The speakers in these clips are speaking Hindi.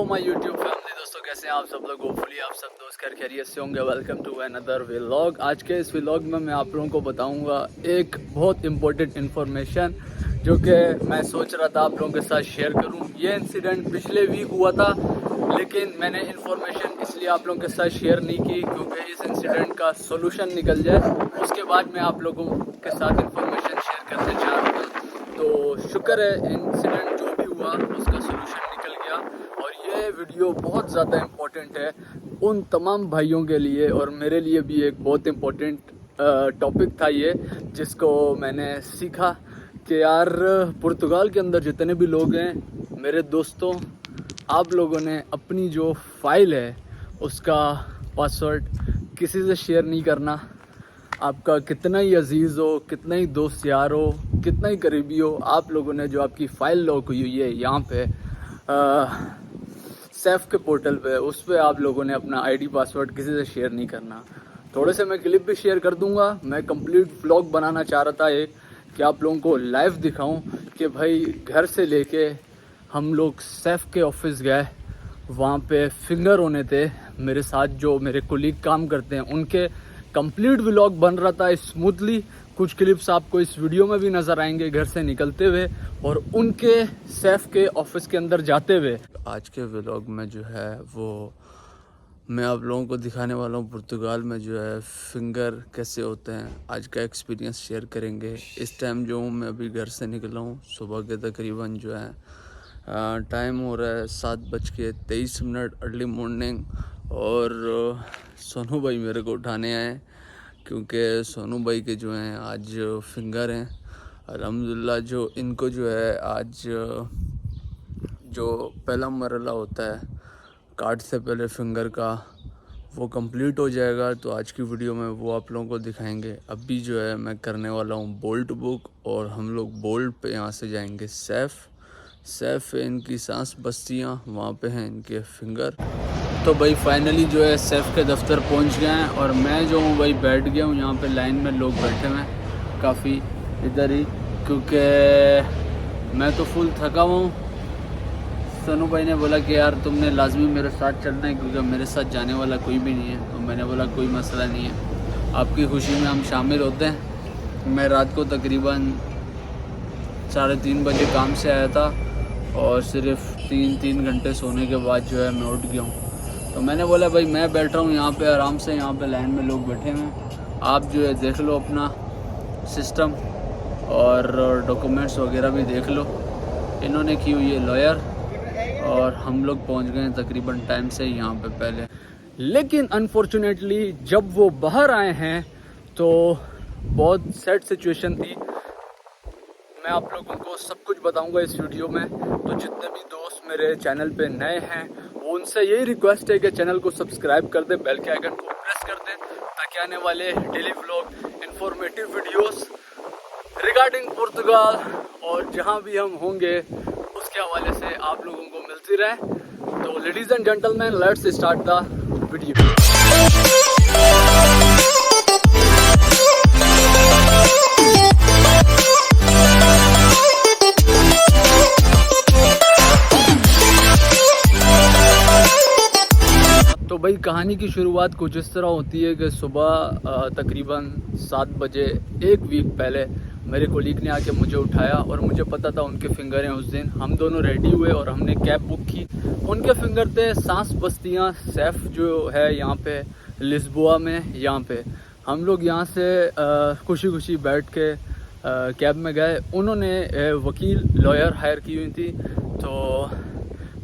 माय यूट्यूब फैमिली, दोस्तों कैसे हैं आप सब लोग। होपफुली आप सब दोस्त खैरियत से होंगे। Welcome to another vlog. आज के इस व्लॉग में मैं आप लोगों को बताऊंगा एक बहुत इम्पोर्टेंट इन्फॉर्मेशन जो कि मैं सोच रहा था आप लोगों के साथ शेयर करूं। ये इंसिडेंट पिछले वीक हुआ था, लेकिन मैंने इन्फॉर्मेशन इसलिए आप लोगों के साथ शेयर नहीं की क्योंकि इस इंसिडेंट का सोल्यूशन निकल जाए। उसके बाद मैं आप लोगों के साथ इन्फॉर्मेशन शेयर करने जा रहा हूँ। तो शुक्र है इंसिडेंट जो भी हुआ उसका सोल्यूशन निकल गया। और ये वीडियो बहुत ज़्यादा इम्पोर्टेंट है उन तमाम भाइयों के लिए, और मेरे लिए भी एक बहुत इम्पोर्टेंट टॉपिक था ये, जिसको मैंने सीखा कि यार पुर्तगाल के अंदर जितने भी लोग हैं मेरे दोस्तों, आप लोगों ने अपनी जो फाइल है उसका पासवर्ड किसी से शेयर नहीं करना। आपका कितना ही अजीज़ हो, कितना ही दोस्त यार हो, कितना ही करीबी हो, आप लोगों ने जो आपकी फ़ाइल लॉक हुई है यहाँ पे सेफ के पोर्टल पे, उस पर आप लोगों ने अपना आईडी पासवर्ड किसी से शेयर नहीं करना। थोड़े से मैं क्लिप भी शेयर कर दूंगा। मैं कंप्लीट व्लॉग बनाना चाह रहा था एक, कि आप लोगों को लाइव दिखाऊं कि भाई घर से लेके हम लोग सेफ के ऑफिस गए, वहाँ पे फिंगर होने थे मेरे साथ, जो मेरे कोलीग काम करते हैं उनके। कंप्लीट व्लॉग बन रहा था स्मूथली। कुछ क्लिप्स आपको इस वीडियो में भी नज़र आएंगे घर से निकलते हुए और उनके सेफ के ऑफिस के अंदर जाते हुए। आज के व्लॉग में जो है वो मैं आप लोगों को दिखाने वाला हूँ पुर्तगाल में जो है फिंगर कैसे होते हैं। आज का एक्सपीरियंस शेयर करेंगे। इस टाइम जो हूँ मैं अभी घर से निकला हूँ, सुबह के तकरीबन जो है टाइम हो रहा है 7:23 अर्ली मॉर्निंग। और सोनू भाई मेरे को उठाने आए क्योंकि सोनू भाई के जो हैं आज फिंगर हैं अल्हम्दुलिल्लाह। जो इनको जो है आज जो पहला मरला होता है कार्ड से पहले फिंगर का, वो कंप्लीट हो जाएगा। तो आज की वीडियो में वो आप लोगों को दिखाएंगे। अभी जो है मैं करने वाला हूँ बोल्ट बुक, और हम लोग बोल्ट पे यहाँ से जाएंगे सेफ है इनकी सांस बस्तियाँ, वहाँ पे हैं इनके फिंगर। तो भाई फाइनली जो है सेफ के दफ्तर पहुँच गए हैं, और मैं जो हूँ भाई बैठ गया हूँ। यहाँ पे लाइन में लोग बैठे हुए हैं काफ़ी इधर ही, क्योंकि मैं तो फुल थका हुआ हूँ। सोनू भाई ने बोला कि यार तुमने लाजमी मेरे साथ चलना है क्योंकि मेरे साथ जाने वाला कोई भी नहीं है। तो मैंने बोला कोई मसला नहीं है, आपकी खुशी में हम शामिल होते हैं। मैं रात को तकरीबन 3:30 बजे काम से आया था, और सिर्फ 3 घंटे सोने के बाद जो है मैं उठ गया हूँ। तो मैंने बोला भाई मैं बैठ रहा हूँ यहाँ पे आराम से, यहाँ पे लाइन में लोग बैठे हैं, आप जो है देख लो अपना सिस्टम और डॉक्यूमेंट्स वगैरह भी देख लो। इन्होंने की हुई है लॉयर, और हम लोग पहुँच गए तकरीबन टाइम से यहाँ पे पहले। लेकिन अनफॉर्चुनेटली जब वो बाहर आए हैं तो बहुत सैड सिचुएशन थी। मैं आप लोगों को सब कुछ बताऊंगा इस वीडियो में। तो जितने भी दोस्त मेरे चैनल पे नए हैं वो उनसे यही रिक्वेस्ट है कि चैनल को सब्सक्राइब कर दें, बेल के आइकन को प्रेस कर दें, ताकि आने वाले daily vlog informative videos regarding Portugal और जहां भी हम होंगे उसके हवाले से आप लोगों को मिलती रहे। तो ladies and gentleman, let's start the video. तो भाई कहानी की शुरुआत कुछ इस तरह होती है कि सुबह तकरीबन 7 बजे एक वीक पहले मेरे कोलीग ने आके मुझे उठाया, और मुझे पता था उनके फिंगर हैं उस दिन। हम दोनों रेडी हुए और हमने कैब बुक की। उनके फिंगर थे सांस बस्तियाँ सेफ जो है यहाँ पे लिस्बोआ में। यहाँ पे हम लोग यहाँ से खुशी खुशी बैठ के कैब में गए। उन्होंने वकील लॉयर हायर की हुई थी, तो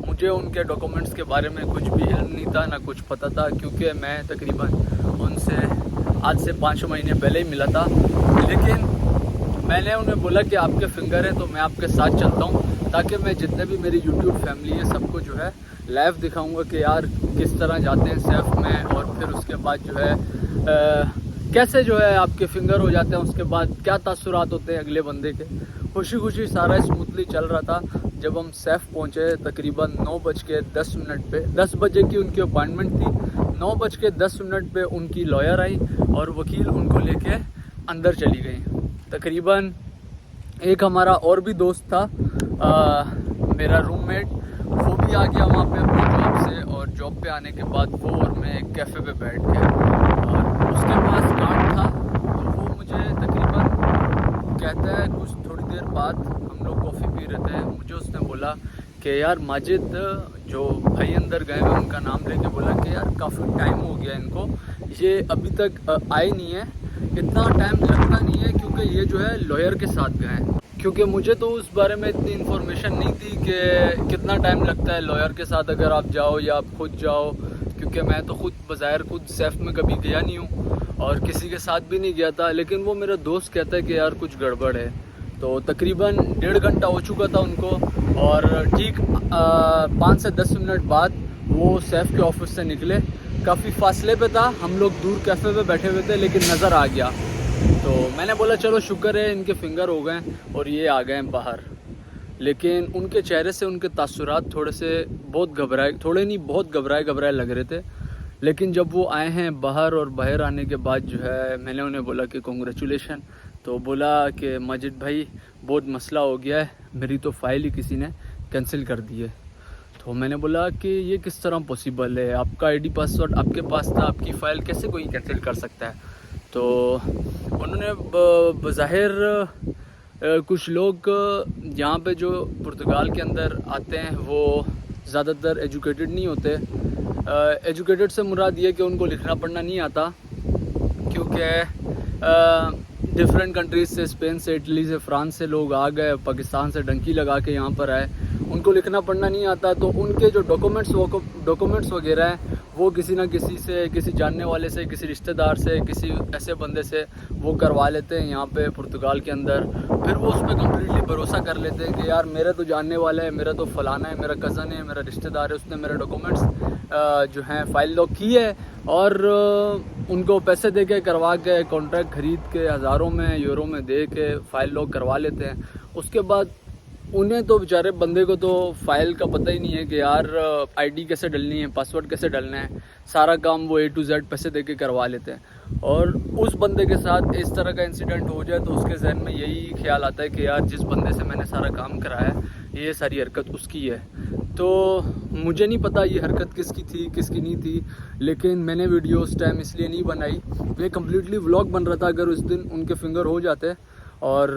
मुझे उनके डॉक्यूमेंट्स के बारे में कुछ भी इल्म नहीं था, ना कुछ पता था, क्योंकि मैं तकरीबन उनसे आज से 5 महीने पहले ही मिला था। लेकिन मैंने उन्हें बोला कि आपके फिंगर हैं तो मैं आपके साथ चलता हूँ, ताकि मैं जितने भी मेरी यूट्यूब फैमिली है सबको जो है लाइव दिखाऊंगा कि यार किस तरह जाते हैं सेफ में, और फिर उसके बाद जो है कैसे जो है आपके फिंगर हो जाते हैं, उसके बाद क्या तासुरात होते हैं अगले बंदे के। खुशी खुशी सारा स्मूथली चल रहा था। जब हम सेफ पहुँचे तकरीबन 9:10 पे, 10 बजे की उनकी अपॉइंटमेंट थी, 9:10 पे उनकी लॉयर आई और वकील उनको लेके अंदर चली गई। तकरीबन एक हमारा और भी दोस्त था, मेरा रूममेट, वो भी भी आ गया वहाँ पे अपनी जॉब से, और जॉब पे आने के बाद वो और मैं एक कैफ़े पे बैठ गए, और उसके पास गार्ड था। तो वो मुझे तकरीबन कहता है कुछ थोड़ी देर बाद, हम लोग कॉफ़ी पी रहे थे, मुझे उसने बोला कि यार माजिद, जो भाई अंदर गए हुए उनका नाम लेके बोला कि यार काफ़ी टाइम हो गया इनको, ये अभी तक आए नहीं है। इतना टाइम लगता नहीं है क्योंकि ये जो है लॉयर के साथ गए हैं। क्योंकि मुझे तो उस बारे में इतनी इन्फॉर्मेशन नहीं थी कि कितना टाइम लगता है लॉयर के साथ अगर आप जाओ या आप खुद जाओ, क्योंकि मैं तो खुद सैफ में कभी गया नहीं हूँ और किसी के साथ भी नहीं गया था। लेकिन वो मेरा दोस्त कहता है कि यार कुछ गड़बड़ है। तो तकरीबन 1.5 घंटा हो चुका था उनको, और ठीक 5 से 10 मिनट बाद वो सैफ के ऑफिस से निकले। काफ़ी फासले पे था, हम लोग दूर कैफ़े पे बैठे हुए थे, लेकिन नज़र आ गया। तो मैंने बोला चलो शुक्र है इनके फिंगर हो गए और ये आ गए बाहर। लेकिन उनके चेहरे से उनके तासुरात बहुत घबराए लग रहे थे। लेकिन जब वो आए हैं बाहर, और बाहर आने के बाद जो है मैंने उन्हें बोला कि कॉन्ग्रेचुलेशन। तो बोला कि माजिद भाई बहुत मसला हो गया है, मेरी तो फ़ाइल ही किसी ने कैंसिल कर दी है। तो मैंने बोला कि ये किस तरह पॉसिबल है, आपका आईडी पासवर्ड आपके पास था, आपकी फ़ाइल कैसे कोई कैंसिल कर सकता है। तो उन्होंने बज़ाहिर कुछ लोग यहाँ पे जो पुर्तगाल के अंदर आते हैं वो ज़्यादातर एजुकेटेड नहीं होते। एजुकेटेड से मुराद ये कि उनको लिखना पढ़ना नहीं आता, क्योंकि डिफरेंट कंट्रीज़ से, स्पेन से, इटली से, फ्रांस से लोग आ गए, पाकिस्तान से डंकी लगा के यहाँ पर आए, उनको लिखना पढ़ना नहीं आता। तो उनके जो डॉक्यूमेंट्स वगैरह हैं वो किसी ना किसी से, किसी जानने वाले से, किसी रिश्तेदार से, किसी ऐसे बंदे से वो करवा लेते हैं यहाँ पे पुर्तगाल के अंदर। फिर वो उस पर कम्प्लीटली भरोसा कर लेते हैं कि यार मेरा तो जानने वाला है, मेरा तो फ़लाना है, मेरा कज़न है, मेरा रिश्तेदार है, उसने मेरे डॉक्यूमेंट्स जो हैं फ़ाइल लॉक की है, और उनको पैसे दे के करवा के, कॉन्ट्रैक्ट ख़रीद के, हज़ारों में यूरो में दे के फ़ाइल लॉक करवा लेते हैं। उसके बाद उन्हें तो बेचारे बंदे को तो फ़ाइल का पता ही नहीं है कि यार आईडी कैसे डलनी है, पासवर्ड कैसे डलना है, सारा काम वो A to Z पैसे दे के करवा लेते हैं। और उस बंदे के साथ इस तरह का इंसिडेंट हो जाए तो उसके जहन में यही ख्याल आता है कि यार जिस बंदे से मैंने सारा काम कराया है ये सारी हरकत उसकी है। तो मुझे नहीं पता ये हरकत किसकी थी किसकी नहीं थी, लेकिन मैंने वीडियो उस टाइम इसलिए नहीं बनाई, ये कम्प्लीटली व्लॉग बन रहा था। अगर उस दिन उनके फिंगर हो जाते और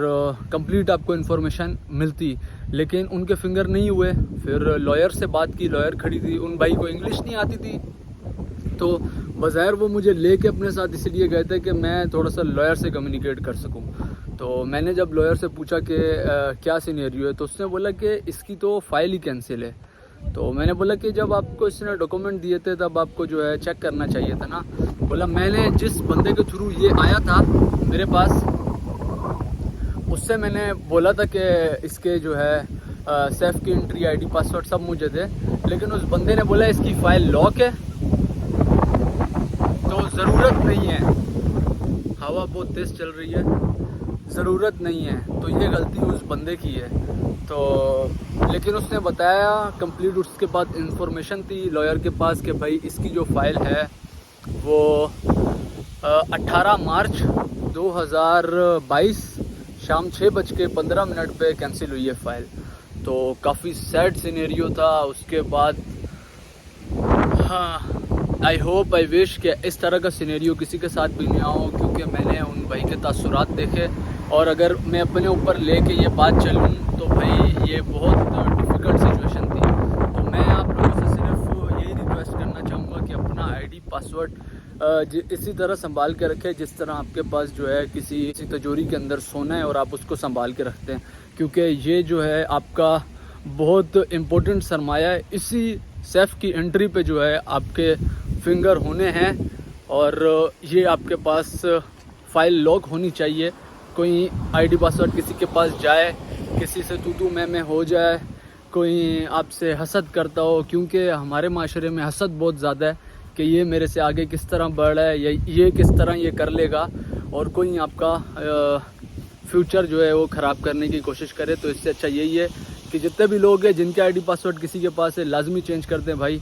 कंप्लीट आपको इन्फॉर्मेशन मिलती, लेकिन उनके फिंगर नहीं हुए। फिर लॉयर से बात की, लॉयर खड़ी थी, उन भाई को इंग्लिश नहीं आती थी, तो बज़ाहिर वो मुझे लेके अपने साथ इसलिए गए थे कि मैं थोड़ा सा लॉयर से कम्युनिकेट कर सकूं। तो मैंने जब लॉयर से पूछा कि क्या सिनेरियो है, तो उसने बोला कि इसकी तो फ़ाइल ही कैंसिल है। तो मैंने बोला कि जब आपको इसने डॉक्यूमेंट दिए थे तब आपको जो है चेक करना चाहिए था ना। बोला मैंने जिस बंदे के थ्रू ये आया था मेरे पास, उससे मैंने बोला था कि इसके जो है सैफ की एंट्री आईडी पासवर्ड सब मुझे दे, लेकिन उस बंदे ने बोला इसकी फ़ाइल लॉक है तो ज़रूरत नहीं है, हवा बहुत तेज़ चल रही है, ज़रूरत नहीं है। तो ये गलती उस बंदे की है। तो लेकिन उसने बताया कंप्लीट, उसके बाद इंफॉर्मेशन थी लॉयर के पास कि भाई इसकी जो फ़ाइल है वो 18 मार्च 2022 शाम 6:15 पे कैंसिल हुई है फ़ाइल। तो काफ़ी सैड सिनेरियो था। उसके बाद हाँ, आई होप आई विश कि इस तरह का सिनेरियो किसी के साथ भी नहीं हो, क्योंकि मैंने उन भाई के तासुरात देखे, और अगर मैं अपने ऊपर लेके ये बात चलूँ तो भाई ये बहुत डिफ़िकल्ट सिचुएशन थी। तो मैं आप लोगों से सिर्फ यही रिक्वेस्ट करना चाहूँगा कि अपना आईडी पासवर्ड इसी तरह संभाल के रखें जिस तरह आपके पास जो है किसी तिजोरी के अंदर सोना है और आप उसको संभाल के रखते हैं, क्योंकि ये जो है आपका बहुत इम्पोर्टेंट सरमाया है। इसी सैफ की एंट्री पे जो है आपके फिंगर होने हैं, और ये आपके पास फ़ाइल लॉक होनी चाहिए। कोई आईडी पासवर्ड किसी के पास जाए, किसी से तू मैं हो जाए, कोई आपसे हसद करता हो, क्योंकि हमारे माशरे में हसद बहुत ज़्यादा है कि ये मेरे से आगे किस तरह बढ़ रहा है, ये किस तरह ये कर लेगा, और कोई आपका फ्यूचर जो है वो ख़राब करने की कोशिश करे। तो इससे अच्छा यही है कि जितने भी लोग हैं जिनके आईडी पासवर्ड किसी के पास है लाजमी चेंज कर दें भाई,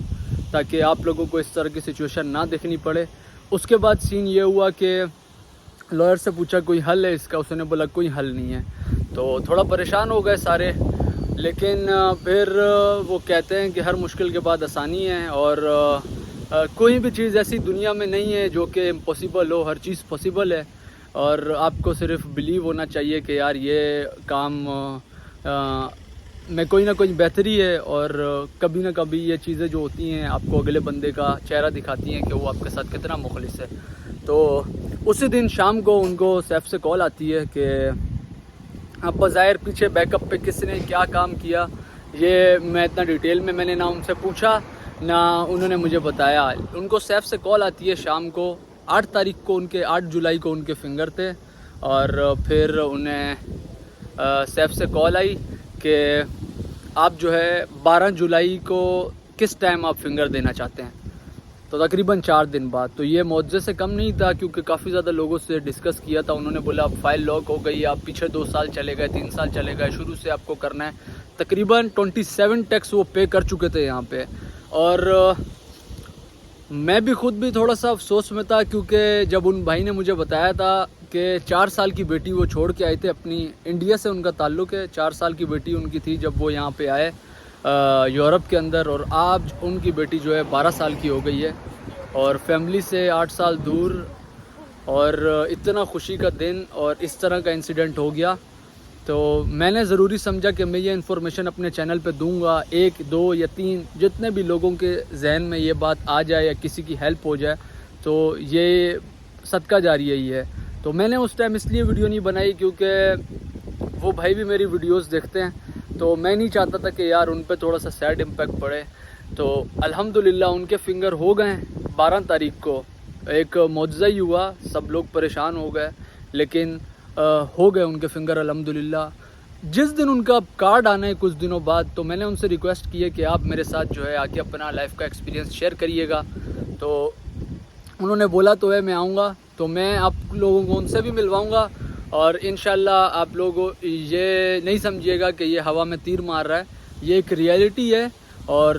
ताकि आप लोगों को इस तरह की सिचुएशन ना देखनी पड़े। उसके बाद सीन ये हुआ कि लॉयर से पूछा कोई हल है इसका, उसने बोला कोई हल नहीं है। तो थोड़ा परेशान हो गए सारे, लेकिन फिर वो कहते हैं कि हर मुश्किल के बाद आसानी है, और कोई भी चीज़ ऐसी दुनिया में नहीं है जो कि इम्पॉसिबल हो, हर चीज़ पॉसिबल है। और आपको सिर्फ बिलीव होना चाहिए कि यार ये काम में कोई ना कोई बेहतरी है, और कभी ना कभी ये चीज़ें जो होती हैं आपको अगले बंदे का चेहरा दिखाती हैं कि वो आपके साथ कितना मुखलिस है। तो उसी दिन शाम को उनको सैफ से कॉल आती है कि अब बज़ाहिर पीछे बैकअप पे किसने क्या काम किया, ये मैं इतना डिटेल में मैंने ना उनसे पूछा ना उन्होंने मुझे बताया। उनको सैफ से कॉल आती है शाम को, 8 तारीख को, उनके 8 जुलाई को उनके फिंगर थे। और फिर उन्हें सैफ से कॉल आई कि आप जो है 12 जुलाई को किस टाइम आप फिंगर देना चाहते हैं। तो तकरीबन 4 दिन बाद। तो ये मौजज़े से कम नहीं था, क्योंकि काफ़ी ज़्यादा लोगों से डिस्कस किया था। उन्होंने बोला अब फाइल लॉक हो गई, आप पीछे 2 साल चले गए, 3 साल चले गए, शुरू से आपको करना है। तकरीबन 27 टैक्स वो पे कर चुके थे यहाँ पे। और मैं भी खुद भी थोड़ा सा अफसोस में था, क्योंकि जब उन भाई ने मुझे बताया था कि 4 साल की बेटी वो छोड़ के आए थे अपनी, इंडिया से उनका ताल्लुक़ है, 4 साल की बेटी उनकी थी जब वो यहाँ पे आए यूरोप के अंदर, और आज उनकी बेटी जो है 12 साल की हो गई है और फैमिली से 8 साल दूर। और इतना खुशी का दिन और इस तरह का इंसिडेंट हो गया, तो मैंने ज़रूरी समझा कि मैं ये इन्फॉर्मेशन अपने चैनल पे दूंगा। 1, 2 या 3 जितने भी लोगों के जहन में ये बात आ जाए या किसी की हेल्प हो जाए, तो ये सदका जारिया ही है। तो मैंने उस टाइम इसलिए वीडियो नहीं बनाई क्योंकि वो भाई भी मेरी वीडियोस देखते हैं, तो मैं नहीं चाहता था कि यार उन पे थोड़ा सा सैड इम्पैक्ट पड़े। तो अल्हम्दुलिल्लाह उनके फिंगर हो गए 12 तारीख को। एक मौजज़ा ही हुआ, सब लोग परेशान हो गए, लेकिन हो गए उनके फिंगर अल्हम्दुलिल्लाह। जिस दिन उनका कार्ड आना है कुछ दिनों बाद, तो मैंने उनसे रिक्वेस्ट की है कि आप मेरे साथ जो है आके अपना लाइफ का एक्सपीरियंस शेयर करिएगा। तो उन्होंने बोला तो है मैं आऊँगा, तो मैं आप लोगों को उनसे भी मिलवाऊँगा। और इंशाल्लाह आप लोग ये नहीं समझिएगा कि ये हवा में तीर मार रहा है, ये एक रियलिटी है। और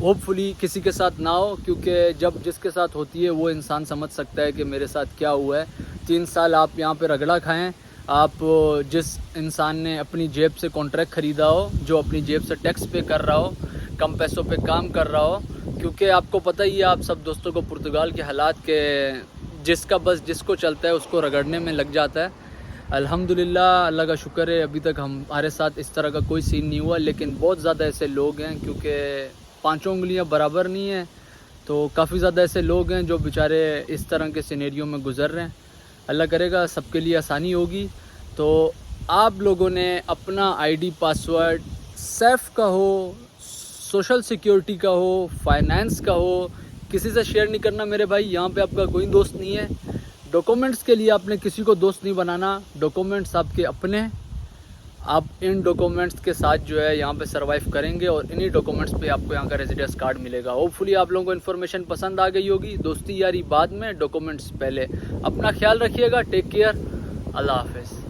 होपफुली किसी के साथ ना हो, क्योंकि जब जिसके साथ होती है वो इंसान समझ सकता है कि मेरे साथ क्या हुआ है। 3 साल आप यहाँ पे रगड़ा खाएं, आप जिस इंसान ने अपनी जेब से कॉन्ट्रैक्ट ख़रीदा हो, जो अपनी जेब से टैक्स पे कर रहा हो, कम पैसों पे काम कर रहा हो, क्योंकि आपको पता ही है, आप सब दोस्तों को पुर्तगाल के हालात के, जिसका बस जिसको चलता है उसको रगड़ने में लग जाता है। अल्हम्दुलिल्लाह अल्लाह का शुक्र है अभी तक हमारे साथ इस तरह का कोई सीन नहीं हुआ, लेकिन बहुत ज़्यादा ऐसे लोग हैं, क्योंकि 5 उंगलियां बराबर नहीं है, तो काफ़ी ज़्यादा ऐसे लोग हैं जो बेचारे इस तरह के सिनेरियो में गुज़र रहे हैं। अल्लाह करेगा सबके लिए आसानी होगी। तो आप लोगों ने अपना आईडी पासवर्ड सैफ का हो, सोशल सिक्योरिटी का हो, फाइनेंस का हो, किसी से शेयर नहीं करना मेरे भाई। यहाँ पे आपका कोई दोस्त नहीं है। डॉक्यूमेंट्स के लिए आपने किसी को दोस्त नहीं बनाना, डॉक्यूमेंट्स आपके अपने, आप इन डॉक्यूमेंट्स के साथ जो है यहाँ पे सरवाइव करेंगे, और इन्हीं डॉक्यूमेंट्स पे आपको यहाँ का रेजिडेंस कार्ड मिलेगा। होपफुली आप लोगों को इन्फॉर्मेशन पसंद आ गई होगी। दोस्ती यारी बाद में, डॉक्यूमेंट्स पहले। अपना ख्याल रखिएगा, टेक केयर, अल्लाह हाफिज़।